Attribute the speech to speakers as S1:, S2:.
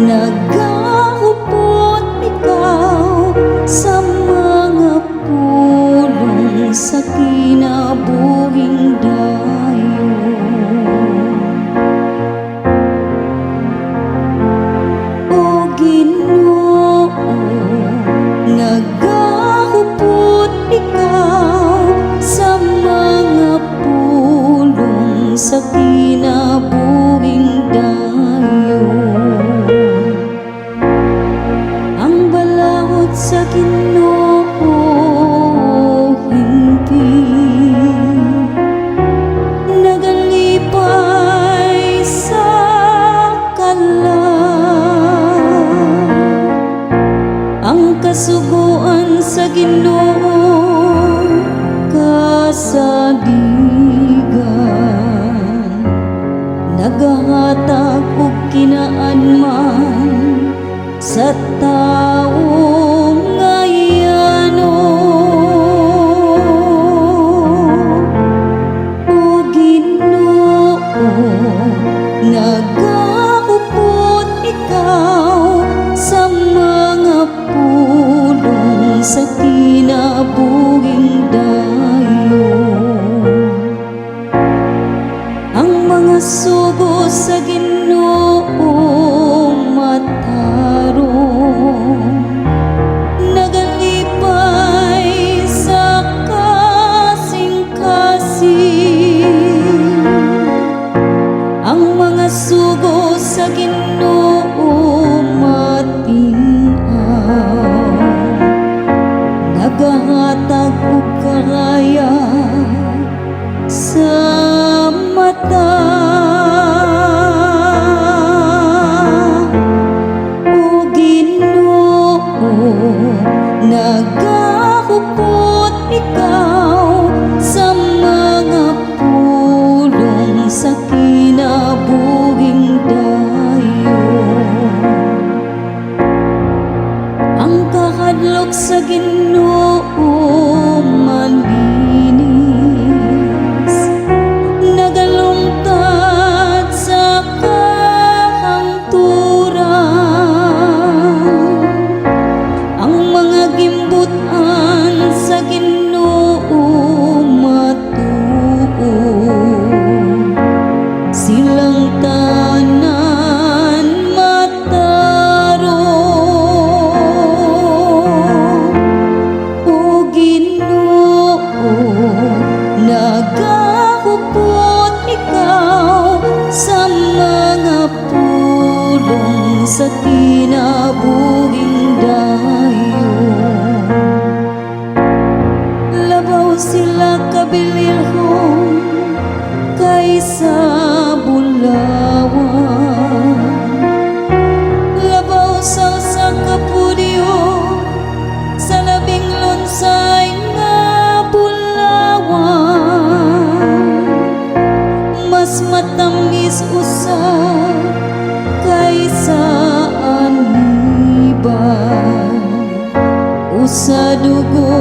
S1: Nagahupot ikaw sa mga pulong sa kinabuhing dayo. O Ginoo, nagahupot ikaw sa mga pulong sa kinabuhing dayo. Sa Ginoo hindi nagalipay sa kalan. Ang kasuguan sa Ginoo kasadigan, nagahatag og kinaanman sa taong ngayano. O Ginoo, nagahupot ikaw sa mga pulong sa kinabuhing dayo. Ang mga sugo sa Ginoo nagalipay sa kasing-kasing. Ang mga sugo sa Ginoo matinaw, nagahatag og karaya sa mata. Nagahupot ikaw sa mga pulong sa kinabuhing dayo. Ang kahadlok sa Ginoo malinis, nagalungtad sa kahangturan. Ang mga gimbutan sa Ginoo matuod, silang tanan matarong. O Ginoo, nagahupot ikaw sa mga pulong sa kinabuhing dayo. Labaw sila kabilihon kaysa bulawan, labaw sa usa ka pudyo sa labing lunsay nga bulawan. Mas matamis usab kaysa aniban, usa dugo